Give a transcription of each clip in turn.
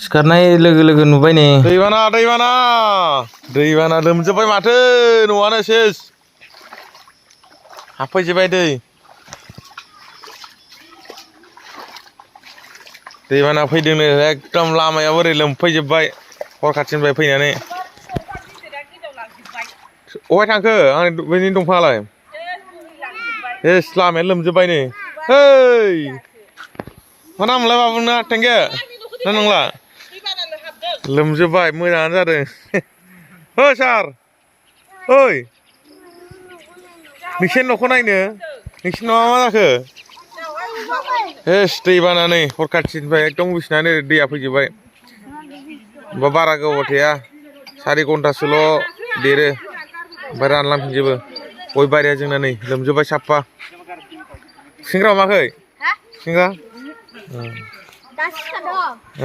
सिखारनाय लोगो लोगो नुबाय नै दैबाना लोमजोब्बाय माथो न'आनो सेस हाबफैजोब्बाय दैबाना फैदोंनो एकदम लामायाव ओरै लोमफैजोब्बाय हर खाथिनिफ्राय फैनानै अहाय थांखो आंनि बैनि दंफाङालाय एस लामाया लोमजोब्बाय नै हेइ मा नामलाय बाबुना थेंगे ना नंला लोमजोब्बाय मोजाङानो जादों ओ सार ओइ नोंसिनि न'खौ नायनो नोंसिनि न'आ मा जाखो एस दैबाना नै हर खाथिनिफ्राय एकदम उसिनानै दैया फैजोब्बाय होमबा बारा गोबाव थाया 4 घन्टासोल' देरो ओमफ्राय रानलांफिनजोबो गय बारिया जोंना नै लोमजोब्बाय साफा सिंग्रा हमाखै सिंग्रा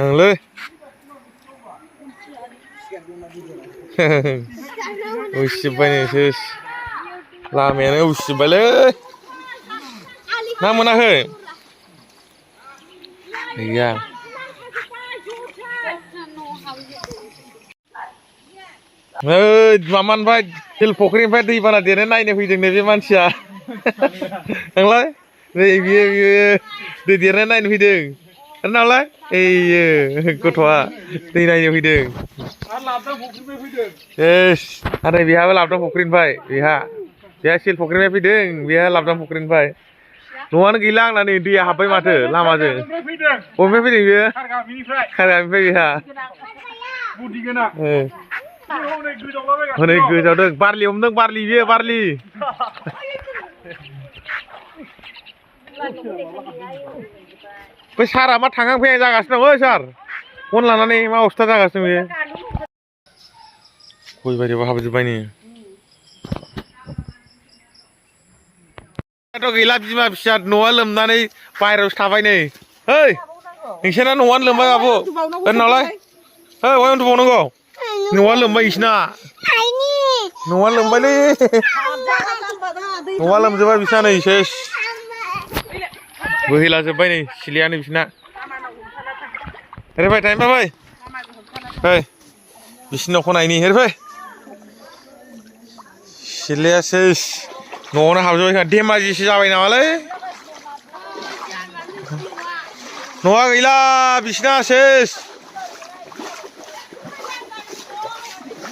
ओंलै उसिजोब्बाय नै सेस लामायानो उसिजोब्बायलै ना मोनाखै गैया ओइ माबानिफ्राय हिल फुख्रिनिफ्राय दैबाना देरनो नायनो फैदों नै बे मानसिया नोंलाय नै बियो दै देरनो नायनो फैदों नालाय एयो गथ'आ दै नायनो फैदों एस आरो बेहाबो लाबोदों फुख्रिनिफ्राय बेहा सिल फुख्रिनिफ्राय फैदों बेहा लाबोदों फुख्रिनिफ्राय न'आनो गैला आंना नै दैया हाबबाय माथो लामाजों बबेनिफ्राय फैदों बेयो खारगामिनिफ्राय बेहा हनै गोजावदों बारलि हमदों बारलि बेयो बारलि बै सारा मा थांहां फैहां जागासिनो दं ओइ सार फन लानानै मा अबस्था जागासिनो बेयो गय बारियाव हाबजोब्बाय नै थ' गैला बिमा फिसा न'आ लोमनानै बाहेरायावसो थाबाय नै ओइ नोंसोरना न'आनो लोमबाय बाबु ओरैनालाय ओइ बहाय उन्दुबावनांगौ न'आ लोमबाय नोंसिना न'आ लोमबायलै न'आ लोमजोब्बाय बिसिना नै सेस बोहैलाजोब्बाय नै सिलायानो बिसिना ओरै फै टाइम फै फै बिसिनि न'खौ नायनि ओरै फै सिलाया सेस न'आवनो हाबजोब्बाय धेमाजिसो जाबाय नामालै न'आ गैला बिसिना सेस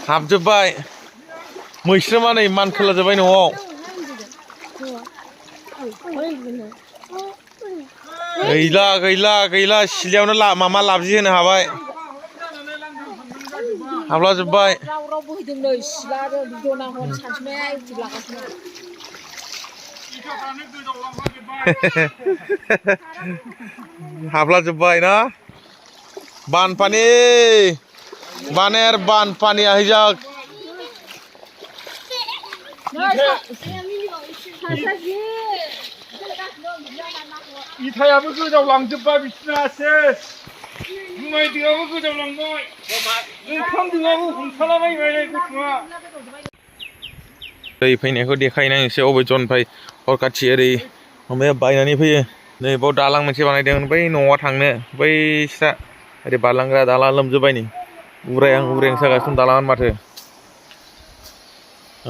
हाबजोब्बाय मैस्रोमा नै मानखोलाजोब्बाय न'आव गैला सिलायावनो मामा लाबजि होनो हाबाय हाबलाजोब्बाय हाबलाजोब्बाय ना बानपानि बानेर बानपानि आहिजाक इथायाबो गोजावलांजोब्बाय बिसिना सेस जुमाय दोआबो गोजावलांबाय ओंखाम दोआबो हमथालाबायबाय गथ'आ दै फैनायखौ देखायनायसै अबे जननिफ्राय हर खाथि ओरै माबाया बायनानै फैयो नै बाव दालां मोनसे बानायदों बै न'आव थांनो बैस्रा ओरै बारलांग्रा दालां लोमजोब्बाय नै उरायहां जागासिनो दालाङानो माथो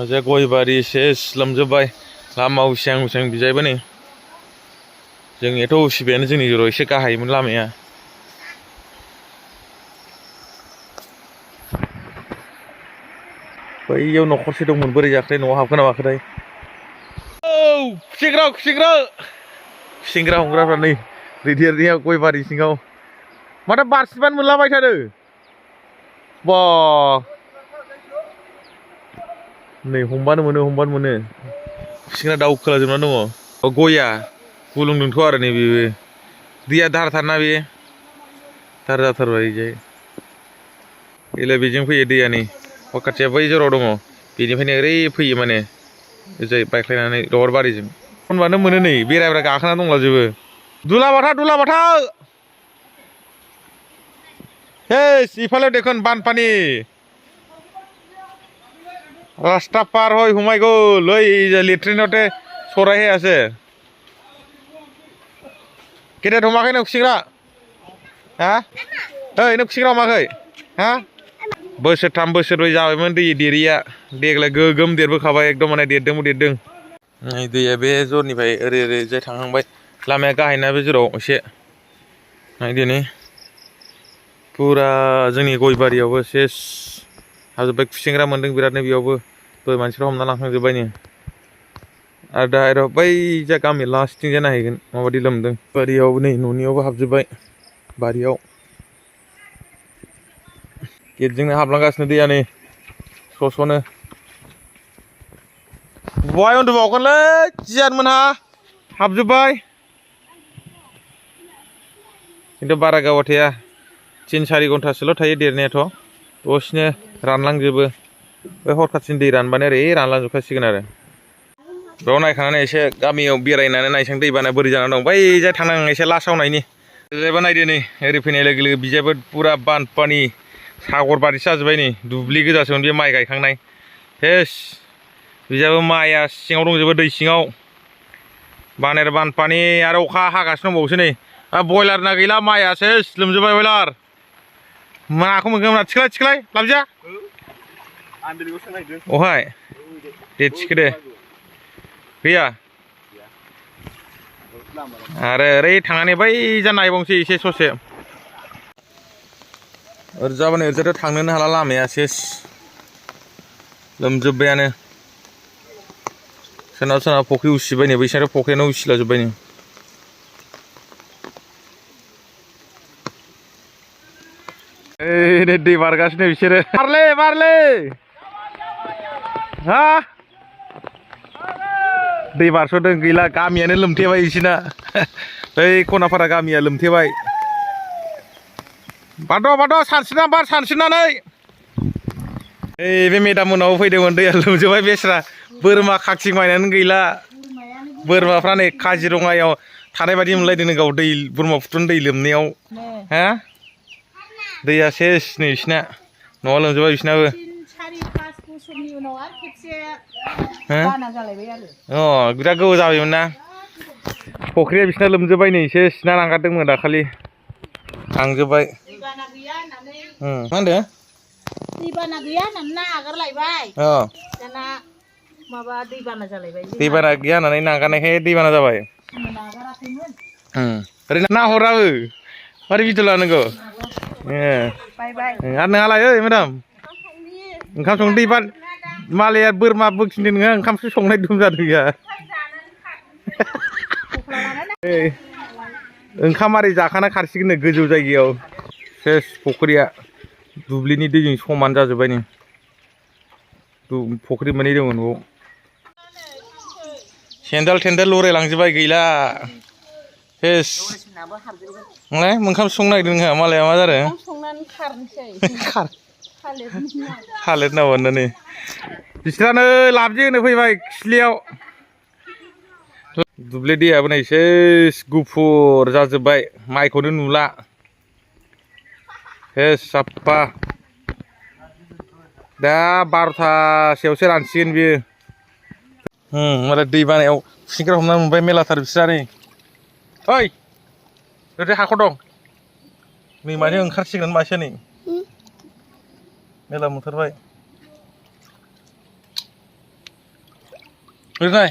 ओजा गय बारि सेस लोमजोब्बाय लामा उसिहां बिजायबो नै जोंनियाथ' उसिबायानो जोंनि जेराव एसे गाहायमोन लामाया बैयाव न'खरसे दंमोन बोरै जाखोथाय न'आव हाबखोना माखोथाय औ खुसेंग्रा हमग्राफ्रा नै दै देरनायाव गय बारि सिङाव माथो बारसिनबानो मोनलाबायथारो बा नै हमबानो मोनो खुसेंग्रा दावखोलाजोबनानै दङ गया गुलुंदोंथ' आरो नै बेबो दैया दाहारथारना बे दाहार जाथारबाय ओइजाय गैला बेजों फैयो दैया नै खाथिया बै जराव दङ बेनिफ्रायनो ओरै फैयो माने ओजाय बायख्लायनानै लहरबारिजों खनबानो मोनो नै बेरायग्रा गाखोना दंलाजोबो दुलाबाथा हेस इफाले देखुन बानपानी रास्ता पार হয় সোমাই গ'ল ওই লেট্ৰিনতে চৰাইহে আছে কেতিয়া ধুমাকে নে খুচিংৰা হা ओइ नों खुसिंग्रा हमाखै हा बोसोरथाम बोसोरब्रै जाबायमोन दै देरिया देग्लाय गोगोम देरबोखाबाय एकदम माने देरदों नै दैया बे जरनिफ्राय ओरै ओरैजाय थांहांबाय लामाया गाहायना बे जराव एसे नै दिनै फुरा जोंनि गय बारियावबो सेस हाजोब्बाय खुसिंग्रा मोन्दों बिरादनो बेयावबो दहाय मानसिफ्रा हमना लांखांजोब्बायनो आरो दा आरो बै जा गामि लास्टथिं जाना हैगोन माबायदि लोमदों बारियाव नै न'नियावबो हाबजोब्बाय बारियाव गेटजोंनो हाबलांगासिनो दैया नै स'नो बहाय उन्दुबावगोनलै जियान मोनहा हाबजोब्बाय खिन्थु बारा गोबाव थाया 3-4 घन्टासोल' थायो देरनायाथ' दसेनो रानलांजोबो बे हर खाथिनि दै रानबानो ओरै रानलांजोबखासिगोन आरो बेयाव नायखांनानै एसे गामियाव बेरायनानै नायसां दैबाना बोरै जानानै दं बैजाय थांनां एसे लासाव नायनि ओरैबा नायदो नै ओरै फैनाय लोगो लोगो बिजायबो पुरा बानपानि सागर बारिसो जाजोब्बाय नै दुब्लि गोजासोमोन बे माइ गायखांनाय हेस बिजाबो माइआ सिङाव दंजोबो दै सिङाव बानेर बानपानि आरो अखा हागासिनो दंबावोसो नै बयलार ना गैला माइआ सेस लोमजोब्बाय बयलार नाखौ मोनगोन ना थिखोलाय लाबजा अहाय दे थिखो दे गैया आरो ओरै थांनानै बै जा नायबावनोसै एसे ससे ओरैजाबानो ओरैजाथ' थांनोनो हाला लामाया सेस लोमजोब्बायानो सोरनाबा सोरनाबा फुख्रि उसिबाय नै बैसोर फुख्रियानो उसिलाजोब्बाय नै ओइ दै बारगासिनो बिसोरो बारलै हा दै बारस'दों गैला गामियानो लोमथेबाय बिसिना बै खनाफारा गामिया लोमथेबाय बाद' सानस्रिनानै ओइ बे मेदाम मोनाव फैदोंमोन दैया लोमजोब्बाय बेस्रा बोरमा खाखि मायनानै गैला बोरमाफ्रा नै काजिरङायाव थानाय बायदि मोनलायदों गाव दै ब्रह्मपुत्रनि दै लोमनायाव हा दैया सेस नै बिसिना न'आ लोमजोब्बाय बिसिनाबो बिराद गोबाव जाबायमोन ना फुख्रिया बिसिना लोमजोब्बाय नै सेस ना नागारदोंमोन दाखालि थांजोब्बाय मा होनदों दैबाना गैया होननानै ना आगारलायबाय दाना माबा दैबाना जालायबाय दैबाना गैया होननानै नागारनायखाय दैबाना जाबाय ओरैनो ना हराबो मारै भिडिअ लानांगौ आरो नोंहालाय ओइ मेदाम ओंखाम संनो दैबान मालाया बोरमा बोखिंदों नोङो ओंखामसो संनाय दुम जादों गैया ओंखाम आरि जाखाना खारसिगोन गोजौ जायगायाव सेस फुख्रिया दुब्लिनि दैजों समान जाजोब्बाय नै फुख्रि मोननै दङ न'आव सेन्देल लरायलांजोब्बाय गैला सेस नोंलाय ओंखाम संनो नागिरदों नोंहा मालाया मा जादों थालिर नामा होननानै बिसोरानो लाबजे होनो फैबाय खिस्लियाव दुब्लि दैयाबो नै सेस गुफुर जाजोब्बाय माइखौनो नुला सेस साफा दा 12थासोआवसो रानसिगोन बियो मालाय दै बानायाव खुसिंग्रा हमना मोनबाय मेलाथार बिस्रा नै ओइ ओरै हाखर दं नै माने ओंखारसिगोन मासेया नै मेला मोनथारबाय ओरै नाय